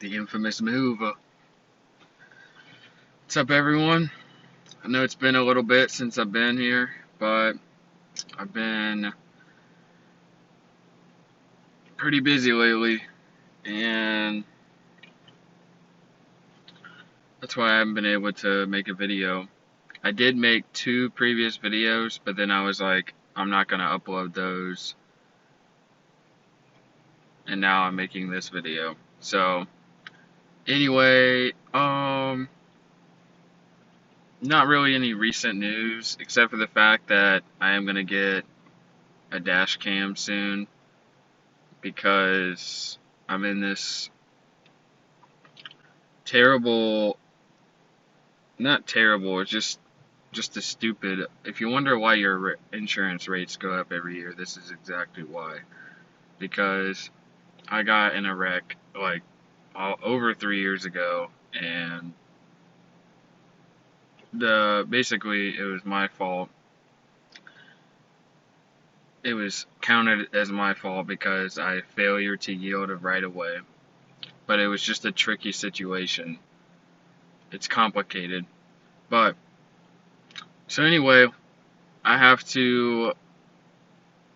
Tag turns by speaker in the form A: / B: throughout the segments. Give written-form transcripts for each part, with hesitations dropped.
A: The infamous move. What's up, everyone? I know it's been a little bit since I've been here, but I've been pretty busy lately, and that's why I haven't been able to make a video. I did make 2 previous videos, but then I was like, I'm not gonna upload those, and now I'm making this video. So, anyway, not really any recent news, except for the fact that I am gonna get a dash cam soon, because I'm in this terrible, not terrible, it's just a stupid. If you wonder why your insurance rates go up every year, this is exactly why. Because I got in a wreck like over 3 years ago, and the basically it was my fault. It was counted as my fault because I failure to yield right away. But it was just a tricky situation. It's complicated. But so anyway, I have to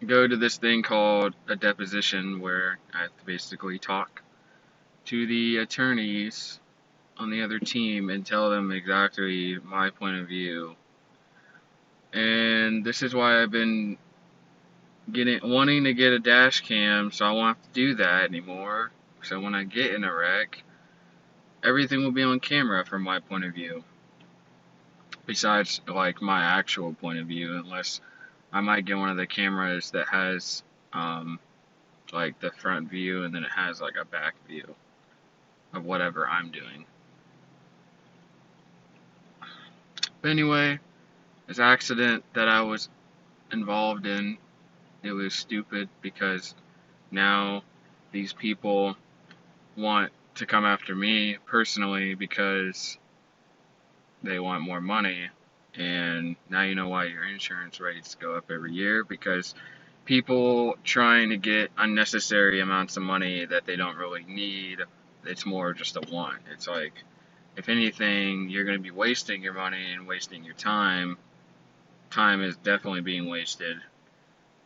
A: go to this thing called a deposition where I have to basically talk to the attorneys on the other team and tell them exactly my point of view. And this is why I've been wanting to get a dash cam, so I won't have to do that anymore. So when I get in a wreck, everything will be on camera from my point of view. Besides, like, my actual point of view, unless I might get one of the cameras that has, like, the front view, and then it has, like, a back view of whatever I'm doing. But anyway, this accident that I was involved in, it was stupid because now these people want to come after me personally because they want more money. And now you know why your insurance rates go up every year, because people trying to get unnecessary amounts of money that they don't really need. It's more just a want. It's like, if anything, you're going to be wasting your money and wasting your time. Time is definitely being wasted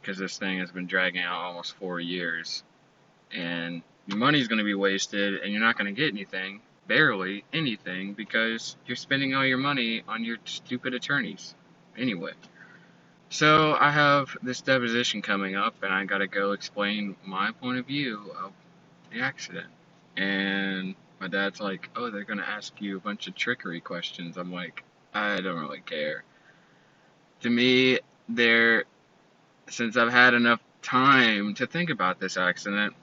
A: because this thing has been dragging out almost 4 years. And your money's going to be wasted, and you're not going to get anything, barely anything, because you're spending all your money on your stupid attorneys. Anyway, so I have this deposition coming up, and I gotta go explain my point of view of the accident. And my dad's like, oh, they're gonna ask you a bunch of trickery questions. I'm like, I don't really care. To me, since I've had enough time to think about this accident,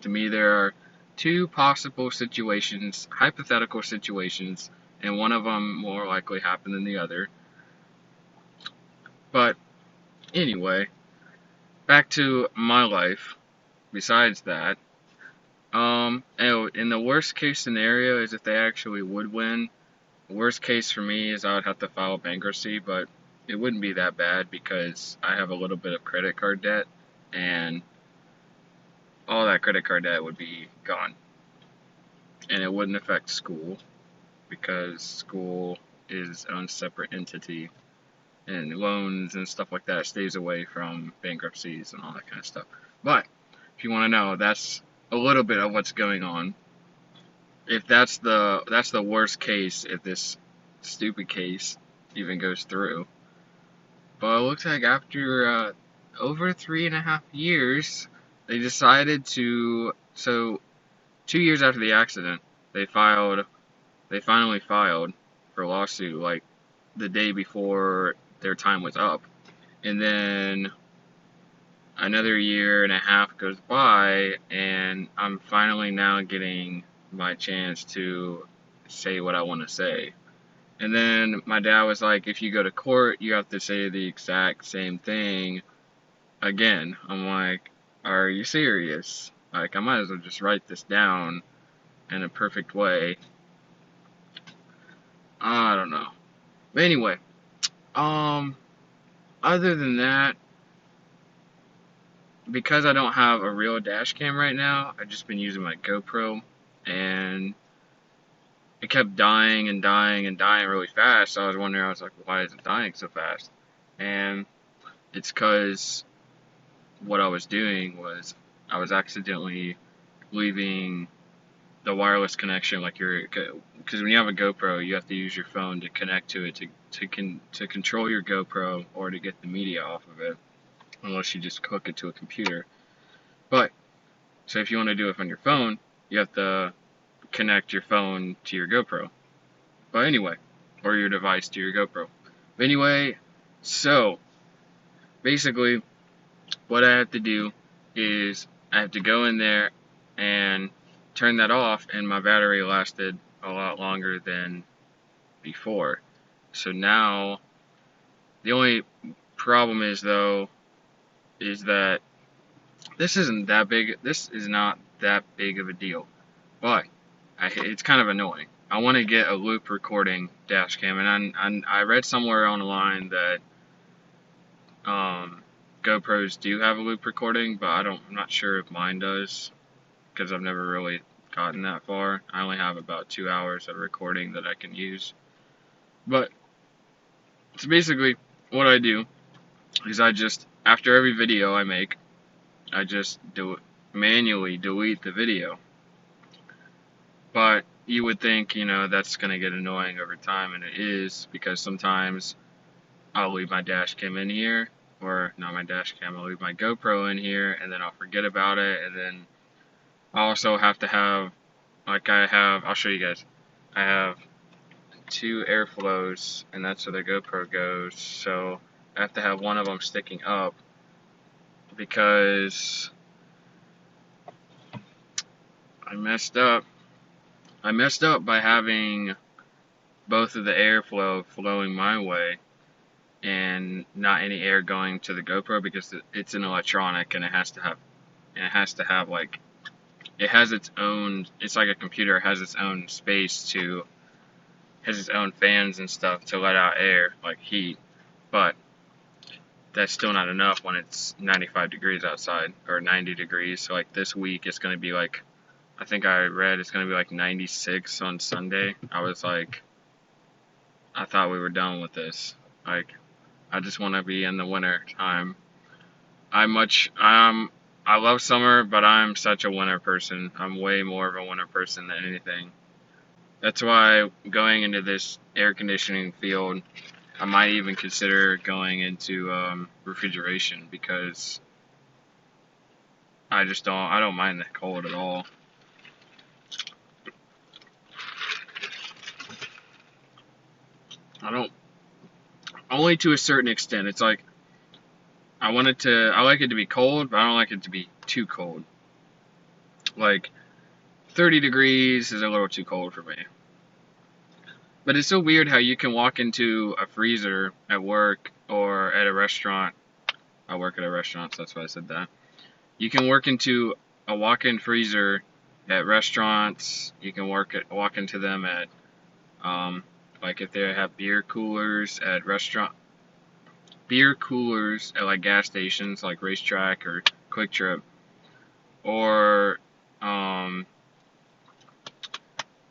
A: to me there are 2 possible situations, hypothetical situations, and one of them more likely happened than the other. But anyway, back to my life. Besides that, in the worst case scenario is if they actually would win. Worst case for me is I would have to file bankruptcy, but it wouldn't be that bad because I have a little bit of credit card debt, and all that credit card debt would be gone. And it wouldn't affect school because school is its own separate entity, and loans and stuff like that stays away from bankruptcies and all that kind of stuff. But if you want to know, that's a little bit of what's going on. If that's the worst case, if this stupid case even goes through. But it looks like after over 3.5 years, they decided to. So 2 years after the accident, they finally filed for a lawsuit, like the day before their time was up. And then another 1.5 years goes by, and I'm finally now getting my chance to say what I want to say. And then my dad was like, if you go to court, you have to say the exact same thing again. I'm like, are you serious? Like, I might as well just write this down in a perfect way. I don't know. But anyway, other than that, because I don't have a real dash cam right now, I've just been using my GoPro, and it kept dying and dying and dying really fast. So I was wondering, I was like, why is it dying so fast? And it's because what I was doing was I was accidentally leaving the wireless connection, like because when you have a GoPro, you have to use your phone to connect to it to control your GoPro or to get the media off of it, unless you just hook it to a computer. But so if you want to do it on your phone, you have to connect your phone to your GoPro. But anyway, or your device to your GoPro. But anyway, so basically, what I have to do is I have to go in there and turn that off, and my battery lasted a lot longer than before. So now, the only problem is though, is that this isn't that big. This is not that big of a deal, but it's kind of annoying. I want to get a loop recording dash cam, and I read somewhere online that GoPros do have a loop recording, but I'm not sure if mine does, because I've never really gotten that far. I only have about 2 hours of recording that I can use. But so basically, what I do is I just, after every video I make, I just manually delete the video. But you would think, that's going to get annoying over time, and it is, because sometimes I'll leave my dash cam in here, or not my dash cam, I'll leave my GoPro in here, and then I'll forget about it, and then I also have to have, I'll show you guys, I have 2 airflows, and that's where the GoPro goes, so I have to have one of them sticking up, because I messed up by having both of the airflow flowing my way, and not any air going to the GoPro, because it's an electronic, and it has to have like, it has its own, it's like a computer, it has its own space has its own fans and stuff to let out air, like heat, but that's still not enough when it's 95 degrees outside, or 90 degrees, so like this week it's going to be like, I think I read it's going to be like 96 on Sunday. I thought we were done with this, like, I just want to be in the winter time. I love summer, but I'm such a winter person. I'm way more of a winter person than anything. That's why going into this air conditioning field, I might even consider going into refrigeration, because I don't mind the cold at all. I don't, only to a certain extent. It's like, I like it to be cold, but I don't like it to be too cold. Like, 30 degrees is a little too cold for me. But it's so weird how you can walk into a freezer at work or at a restaurant. I work at a restaurant, so that's why I said that. You can walk into a walk-in freezer at restaurants. You can walk into them at, like if they have beer coolers at like gas stations, like Racetrack or Quick Trip, or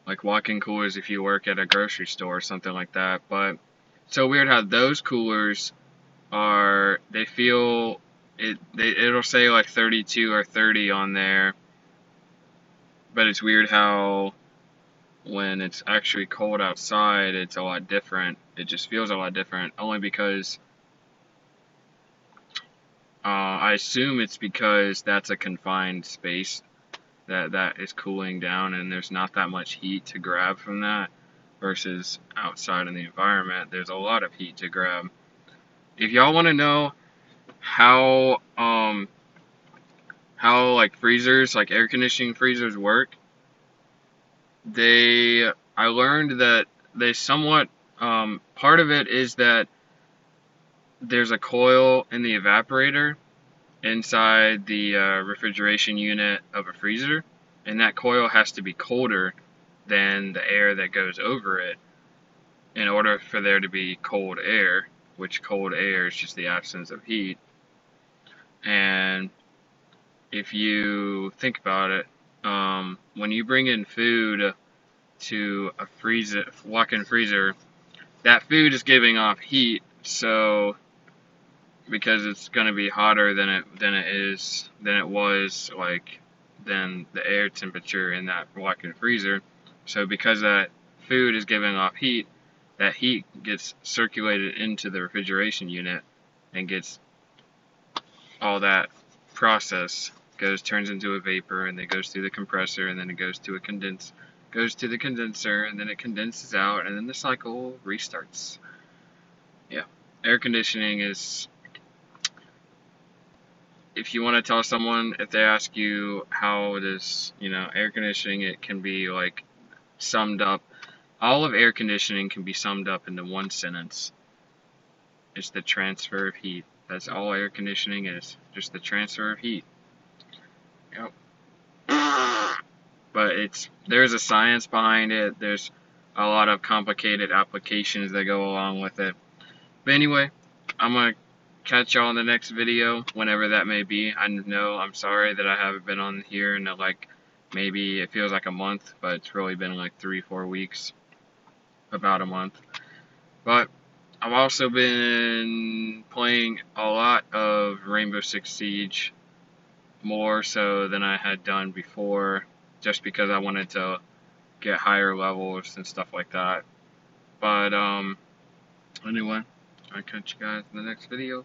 A: like walk-in coolers if you work at a grocery store or something like that. But it's so weird how those coolers it'll say like 32 or 30 on there, but it's weird how when it's actually cold outside, it's a lot different. It just feels a lot different, only because I assume it's because that's a confined space that is cooling down, and there's not that much heat to grab from that, versus outside in the environment, there's a lot of heat to grab. If y'all want to know how like freezers, like air conditioning freezers work, I learned that they somewhat, part of it is that there's a coil in the evaporator inside the refrigeration unit of a freezer, and that coil has to be colder than the air that goes over it in order for there to be cold air, which cold air is just the absence of heat. And if you think about it, when you bring in food to a freezer, walk-in freezer, that food is giving off heat, so because it's gonna be hotter than it was like than the air temperature in that walk-in freezer. So because that food is giving off heat, that heat gets circulated into the refrigeration unit and gets all that process turns into a vapor, and then goes through the compressor, and then it goes to the condenser, and then it condenses out, and then the cycle restarts. Yeah, air conditioning is, if you want to tell someone, if they ask you how it is, air conditioning, it can be like summed up. All of air conditioning can be summed up into one sentence. It's the transfer of heat. That's all air conditioning is, just the transfer of heat. Yep. But there's a science behind it. There's a lot of complicated applications that go along with it. But anyway, I'm gonna catch y'all in the next video, whenever that may be. I know I'm sorry that I haven't been on here in like, maybe it feels like a month, but it's really been like 3-4 weeks, about a month. But I've also been playing a lot of Rainbow Six Siege, more so than I had done before, just because I wanted to get higher levels and stuff like that. But anyway, I'll catch you guys in the next video.